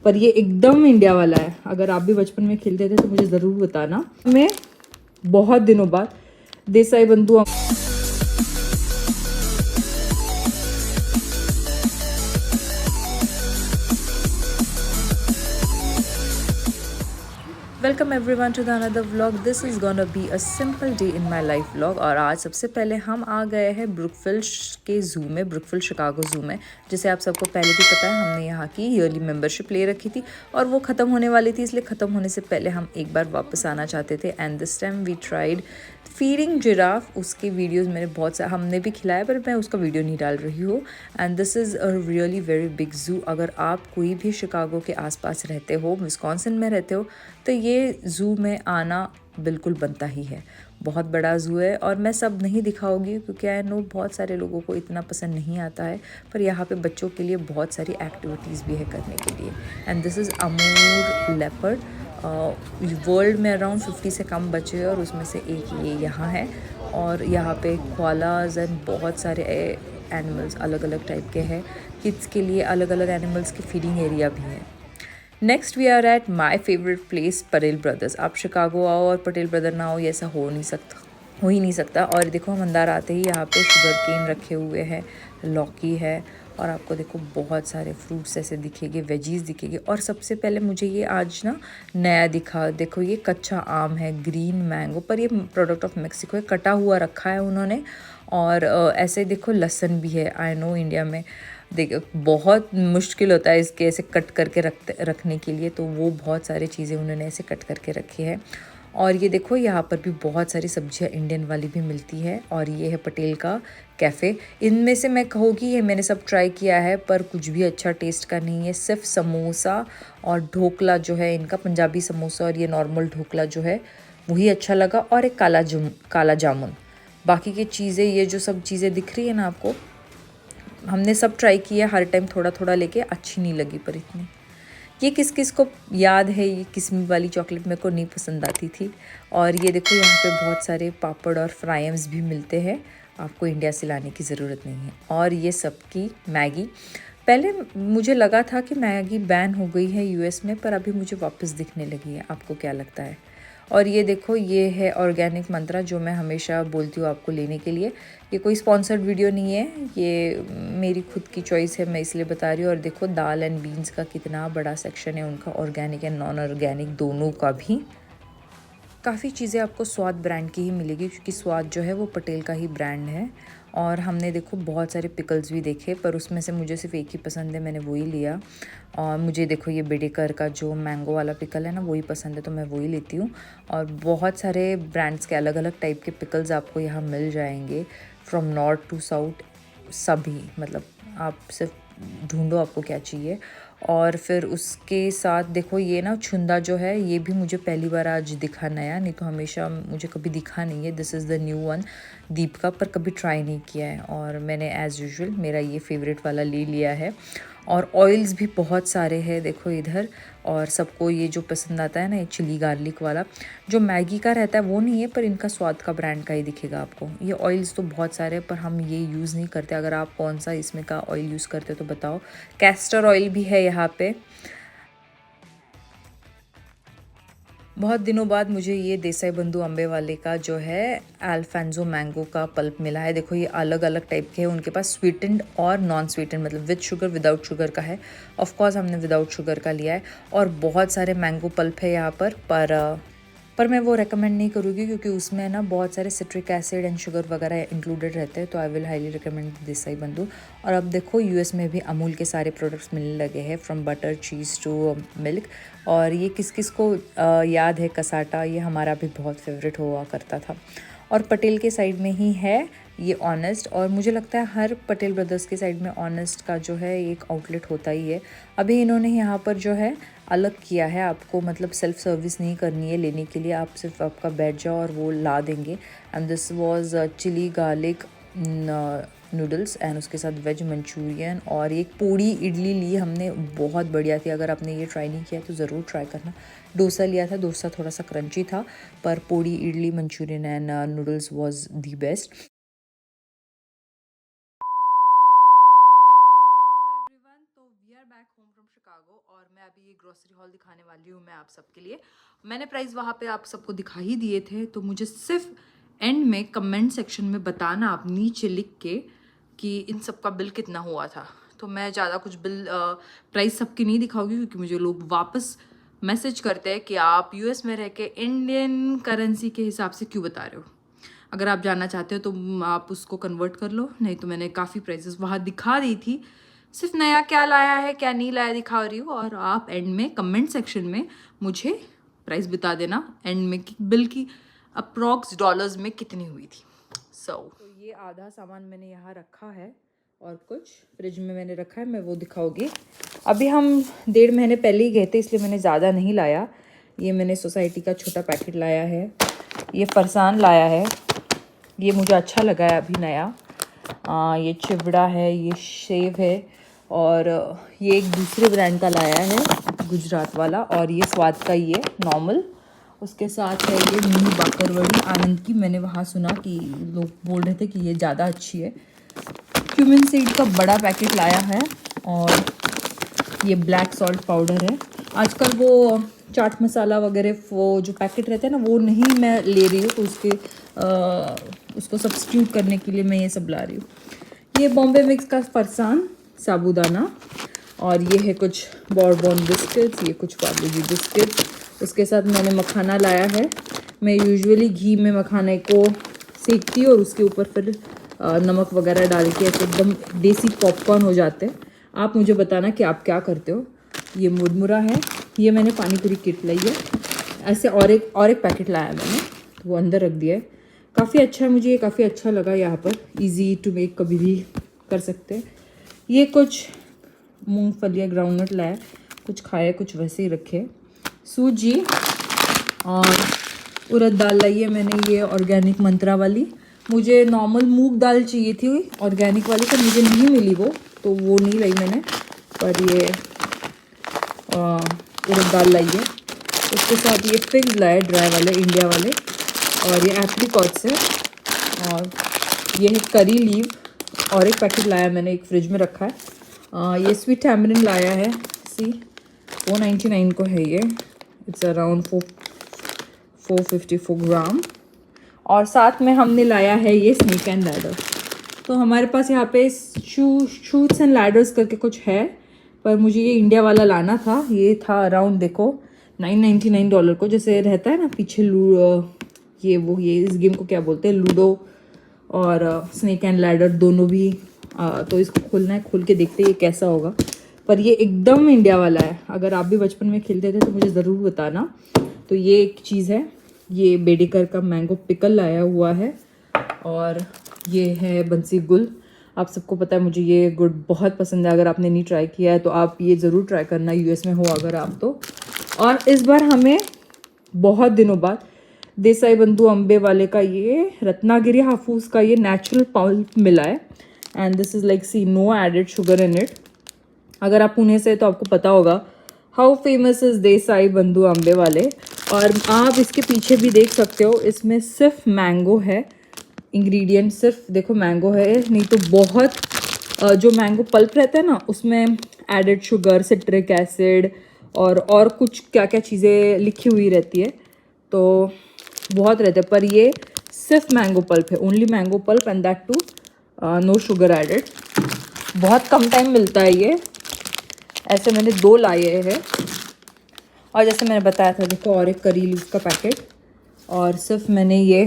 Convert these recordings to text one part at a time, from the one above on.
पर ये एकदम इंडिया वाला है। अगर आप भी बचपन में खेलते थे तो मुझे ज़रूर बताना। मैं बहुत दिनों बाद Desai Bandhu welcome everyone to the another vlog. This is gonna be a simple day in my life vlog. और आज सबसे पहले हम आ गए हैं ब्रुकफील्ड के ज़ू में, ब्रुकफील्ड शिकागो ज़ू में। जैसे आप सबको पहले भी पता है, हमने यहाँ की ईयरली मेंबरशिप ले रखी थी और वो ख़त्म होने वाली थी, इसलिए ख़त्म होने से पहले हम एक बार वापस आना चाहते थे। And this time we tried feeding giraffe. उसकी वीडियोज़ मैंने बहुत सारे, हमने भी खिलाया, पर मैं उसका वीडियो नहीं डाल रही हूँ। And this is a really very big zoo. अगर आप कोई भी शिकागो के आसपास रहते हो, विस्कॉन्सिन में रहते हो, तो ये ज़ू में आना बिल्कुल बनता ही है। बहुत बड़ा ज़ू है और मैं सब नहीं दिखाऊंगी क्योंकि आई नो बहुत सारे लोगों को इतना पसंद नहीं आता है, पर यहाँ पे बच्चों के लिए बहुत सारी एक्टिविटीज़ भी है करने के लिए। And this is Amur leopard. World में अराउंड 50 से कम बचे हैं और उसमें से एक ये यहाँ है। और यहाँ पे कोआलाज एंड बहुत सारे एनिमल्स अलग अलग टाइप के हैं। किड्स के लिए अलग अलग एनिमल्स की फीडिंग एरिया भी है। Next we are at my favourite place, Patel brothers. आप शिकागो आओ और पटेल ब्रदर ना हो, ये ऐसा हो ही नहीं सकता। और देखो, हम अंदर आते ही यहाँ पे शुगर केन रखे हुए हैं, लौकी है, और आपको देखो बहुत सारे फ्रूट्स ऐसे दिखेंगे, वेजीज दिखेंगे। और सबसे पहले मुझे ये आज ना नया दिखा, देखो ये कच्चा आम है, ग्रीन मैंगो, पर ये प्रोडक्ट ऑफ मेक्सिको है, कटा हुआ रखा है उन्होंने। और ऐसे देखो लहसुन भी है। आई नो इंडिया में देख बहुत मुश्किल होता है इसके ऐसे कट करके रखने के लिए, तो वो बहुत सारी चीज़ें उन्होंने ऐसे कट करके रखी है। और ये देखो यहाँ पर भी बहुत सारी सब्जियाँ इंडियन वाली भी मिलती है। और ये है पटेल का कैफ़े। इनमें से मैं कहूँगी ये मैंने सब ट्राई किया है, पर कुछ भी अच्छा टेस्ट का नहीं है। सिर्फ समोसा और ढोकला जो है इनका, पंजाबी समोसा और ये नॉर्मल ढोकला जो है वही अच्छा लगा, और एक काला जामुन। बाकी की चीज़ें, ये जो सब चीज़ें दिख रही है ना आपको, हमने सब ट्राई किया, हर टाइम थोड़ा थोड़ा लेके, अच्छी नहीं लगी। पर इतनी ये किस किस को याद है, ये किस्मी वाली चॉकलेट मेरे को नहीं पसंद आती थी। और ये देखो यहाँ पे बहुत सारे पापड़ और फ्राइम्स भी मिलते हैं, आपको इंडिया से लाने की ज़रूरत नहीं है। और ये सबकी मैगी, पहले मुझे लगा था कि मैगी बैन हो गई है यूएस में, पर अभी मुझे वापस दिखने लगी है। आपको क्या लगता है? और ये देखो, ये है ऑर्गेनिक मंत्रा, जो मैं हमेशा बोलती हूँ आपको लेने के लिए। ये कोई स्पॉन्सर्ड वीडियो नहीं है, ये मेरी खुद की चॉइस है, मैं इसलिए बता रही हूँ। और देखो दाल एंड बीन्स का कितना बड़ा सेक्शन है उनका, ऑर्गेनिक एंड नॉन ऑर्गेनिक दोनों का भी। काफ़ी चीज़ें आपको स्वाद ब्रांड की ही मिलेगी, क्योंकि स्वाद जो है वो पटेल का ही ब्रांड है। और हमने देखो बहुत सारे पिकल्स भी देखे, पर उसमें से मुझे सिर्फ एक ही पसंद है, मैंने वही लिया। और मुझे देखो ये बेडेकर का जो मैंगो वाला पिकल है ना, वही पसंद है, तो मैं वही लेती हूँ। और बहुत सारे ब्रांड्स के अलग अलग टाइप के पिकल्स आपको यहाँ मिल जाएंगे, फ्रॉम नॉर्थ टू साउथ सभी। मतलब आप सिर्फ ढूंढो आपको क्या चाहिए। और फिर उसके साथ देखो ये ना छुंदा जो है, ये भी मुझे पहली बार आज दिखा नया, नहीं तो हमेशा मुझे कभी दिखा नहीं है। This is the new one Deep का, पर कभी ट्राई नहीं किया है। और मैंने एज़ यूजुअल मेरा ये फेवरेट वाला ले लिया है। और ऑयल्स भी बहुत सारे हैं देखो इधर। और सबको ये जो पसंद आता है ना, ये चिली गार्लिक वाला जो मैगी का रहता है वो नहीं है, पर इनका स्वाद का ब्रांड का ही दिखेगा आपको। ये ऑयल्स तो बहुत सारे हैं, पर हम ये यूज़ नहीं करते। अगर आप कौन सा इसमें का ऑयल यूज़ करते हो तो बताओ। कैस्टर ऑयल भी है यहाँ पे। बहुत दिनों बाद मुझे ये देसाई बंधु अम्बे वाले का जो है अल्फांसो मैंगो का पल्प मिला है। देखो ये अलग अलग टाइप के हैं उनके पास, स्वीटेंड और नॉन स्वीटेंड, मतलब विद शुगर विदाउट शुगर का है। ऑफ कोर्स हमने विदाउट शुगर का लिया है। और बहुत सारे मैंगो पल्प है यहाँ पर मैं वो रेकमेंड नहीं करूँगी, क्योंकि उसमें ना बहुत सारे सिट्रिक एसिड एंड शुगर वगैरह इंक्लूडेड रहते हैं। तो I will highly recommend Desai बंधु। और अब देखो यूएस में भी अमूल के सारे प्रोडक्ट्स मिलने लगे हैं, from butter cheese to milk. और ये किस किस को याद है कसाटा, ये हमारा भी बहुत फेवरेट हुआ करता था। और पटेल के साइड में ही है ये ऑनेस्ट। और मुझे लगता है हर पटेल ब्रदर्स के साइड में ऑनेस्ट का जो है एक आउटलेट होता ही है। अभी इन्होंने यहाँ पर जो है अलग किया है, आपको मतलब सेल्फ सर्विस नहीं करनी है लेने के लिए, आप सिर्फ आपका बैठ जाओ और वो ला देंगे। And this was chilli garlic noodles and उसके साथ वेज मंचूरियन। और एक पूड़ी इडली ली हमने, बहुत बढ़िया थी। अगर आपने ये ट्राई नहीं किया तो ज़रूर ट्राई करना। डोसा लिया था, डोसा थोड़ा सा क्रंची था, पर puri idli Manchurian and noodles was the best. Hello everyone, तो we are back home from Chicago. और मैं अभी ये ग्रोसरी हॉल दिखाने वाली हूँ मैं आप सबके लिए। मैंने प्राइस वहाँ पे आप सबको दिखा ही दिए थे, तो मुझे सिर्फ एंड में कमेंट सेक्शन में बताना आप नीचे लिख के कि इन सब का बिल कितना हुआ था। तो मैं ज़्यादा कुछ बिल प्राइस सबकी नहीं दिखाऊंगी, क्योंकि मुझे लोग वापस मैसेज करते हैं कि आप यूएस में रह के इंडियन करेंसी के हिसाब से क्यों बता रहे हो। अगर आप जानना चाहते हो तो आप उसको कन्वर्ट कर लो, नहीं तो मैंने काफ़ी प्राइसेस वहाँ दिखा दी थी। सिर्फ नया क्या लाया है क्या नहीं लाया दिखा रही हूँ, और आप एंड में कमेंट सेक्शन में मुझे प्राइस बता देना एंड में कि बिल की अप्रॉक्स डॉलर्स में कितनी हुई थी। तो ये आधा सामान मैंने यहाँ रखा है और कुछ फ्रिज में मैंने रखा है, मैं वो दिखाऊंगी। अभी हम 1.5 महीने पहले ही गए थे, इसलिए मैंने ज़्यादा नहीं लाया। ये मैंने सोसाइटी का छोटा पैकेट लाया है, ये फरसान लाया है, ये मुझे अच्छा लगा है अभी नया। ये चिवड़ा है, ये सेव है, और ये एक दूसरे ब्रांड का लाया है गुजरात वाला, और ये स्वाद का ही है नॉर्मल। उसके साथ है ये मिनी बाकरवड़ी आनंद की। मैंने वहाँ सुना कि लोग बोल रहे थे कि ये ज़्यादा अच्छी है। क्यूमिन सीड का बड़ा पैकेट लाया है, और ये ब्लैक सॉल्ट पाउडर है। आजकल वो चाट मसाला वगैरह वो जो पैकेट रहते हैं ना, वो नहीं मैं ले रही हूँ, तो उसको सब्स्टिट्यूट करने के लिए मैं ये सब ला रही हूँ। ये बॉम्बे मिक्स का फरसान साबूदाना, और ये है कुछ बॉर्बन बिस्किट्स, ये कुछ पार्ले-जी बिस्किट्स। उसके साथ मैंने मखाना लाया है। मैं यूजुअली घी में मखाने को सेकती हूँ और उसके ऊपर फिर नमक वगैरह डाल के ऐसे एकदम देसी पॉपकॉर्न हो जाते हैं। आप मुझे बताना कि आप क्या करते हो। ये मुरमुरा है, ये मैंने पानी पूरी किट लाई है। ऐसे और एक पैकेट लाया मैंने, तो वो अंदर रख दिया है। काफ़ी अच्छा है, मुझे ये काफ़ी अच्छा लगा। यहाँ पर इजी टू मेक, कभी भी कर सकते हैं। ये कुछ मूंगफलियाँ ग्राउंडनट लाया, कुछ खाया कुछ वैसे ही रखे। सूजी और उड़द दाल लाई है मैंने, ये ऑर्गेनिक मंत्रा वाली। मुझे नॉर्मल मूंग दाल चाहिए थी ऑर्गेनिक वाली, पर मुझे नहीं मिली वो, तो वो नहीं लाई मैंने। पर ये उड़द दाल लाई है। उसके साथ ये फिग्स लाए ड्राई वाले इंडिया वाले, और ये एप्रिकॉट्स है, और ये है करी लीव, और एक पैकेट लाया मैंने, एक फ्रिज में रखा है। ये स्वीट टैमरिन लाया है, सी 499 को है ये। इट्स अराउंड 454 ग्राम। और साथ में हमने लाया है ये स्नेक एंड लैडर। तो हमारे पास यहाँ पे शूट्स एंड लैडर्स करके कुछ है, पर मुझे ये इंडिया वाला लाना था। ये था अराउंड देखो $999 को, जैसे रहता है ना पीछे ये इस गेम को क्या बोलते हैं, लूडो और स्नेक एंड लैडर दोनों भी। तो इसको खोलना है, खोल के देखते हैं ये कैसा होगा। पर ये एकदम इंडिया वाला है। अगर आप भी बचपन में खेलते थे तो मुझे ज़रूर बताना। तो ये एक चीज़ है। ये बेडेकर का मैंगो पिकल लाया हुआ है, और ये है बंसी गुल। आप सबको पता है मुझे ये गुड़ बहुत पसंद है। अगर आपने नहीं ट्राई किया है तो आप ये ज़रूर ट्राई करना, यूएस में हो अगर आप तो। और इस बार हमें बहुत दिनों बाद देसाई बंधु अम्बे वाले का ये रत्नागिरी हाफूस का ये नेचुरल पल्प मिला है, and this is like see no added sugar in it. अगर आप पुणे से तो आपको पता होगा हाउ फेमस इज़ देसाई बंधु अम्बे वाले। और आप इसके पीछे भी देख सकते हो, इसमें सिर्फ मैंगो है इंग्रेडिएंट, सिर्फ देखो मैंगो है, नहीं तो बहुत जो मैंगो पल्प रहता है ना उसमें एडेड शुगर, सिट्रिक एसिड और कुछ क्या क्या चीज़ें लिखी हुई रहती है, तो बहुत रहते हैं। पर ये सिर्फ मैंगो पल्प है, only mango pulp, and that too no sugar added. बहुत कम टाइम मिलता है ये। ऐसे मैंने 2 लाए हैं, और जैसे मैंने बताया था देखो और एक करी लीफ का पैकेट, और सिर्फ मैंने ये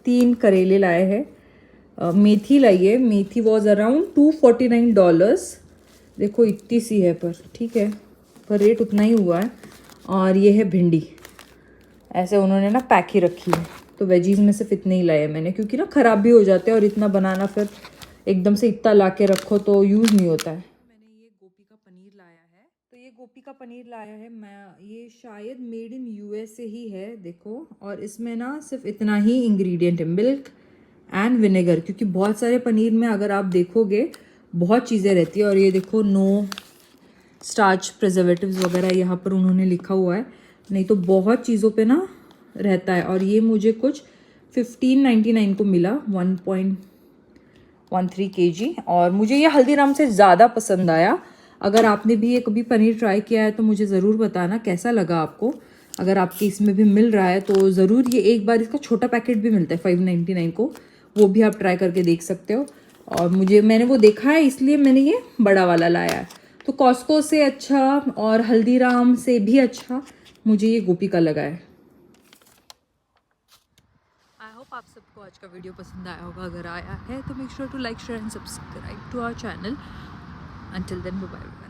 3 करेले लाए हैं। मेथी लाई है, मेथी वॉज अराउंड $249। देखो इतनी सी है, पर ठीक है, पर रेट उतना ही हुआ है। और ये है भिंडी, ऐसे उन्होंने ना पैक ही रखी है। तो वेजीज़ में सिर्फ इतने ही लाए मैं, क्योंकि ना ख़राब भी हो जाते हैं, और इतना बनाना फिर एकदम से इतना ला के रखो तो यूज़ नहीं होता है। मैंने ये गोपी का पनीर लाया है, तो ये गोपी का पनीर लाया है मैं, ये शायद मेड इन यूएस से ही है देखो। और इसमें ना सिर्फ इतना ही इंग्रेडिएंट है, मिल्क एंड विनेगर, क्योंकि बहुत सारे पनीर में अगर आप देखोगे बहुत चीज़ें रहती है। और ये देखो नो स्टार्च प्रिजर्वेटिव्स वगैरह यहाँ पर उन्होंने लिखा हुआ है, नहीं तो बहुत चीज़ों पे ना रहता है। और ये मुझे कुछ 1599 को मिला, 1.13 kg। और मुझे ये हल्दीराम से ज़्यादा पसंद आया। अगर आपने भी ये कभी पनीर ट्राई किया है तो मुझे ज़रूर बताना कैसा लगा आपको। अगर आपके इसमें भी मिल रहा है तो ज़रूर, ये एक बार इसका छोटा पैकेट भी मिलता है 599 को, वो भी आप ट्राई करके देख सकते हो। और मैंने वो देखा है इसलिए मैंने ये बड़ा वाला लाया है। तो कॉस्को से अच्छा और हल्दीराम से भी अच्छा मुझे ये गोपी का लगा है। आई होप आप सबको आज का वीडियो पसंद आया होगा। अगर आया है तो make sure to like, share and subscribe to our channel. Until then, bye bye.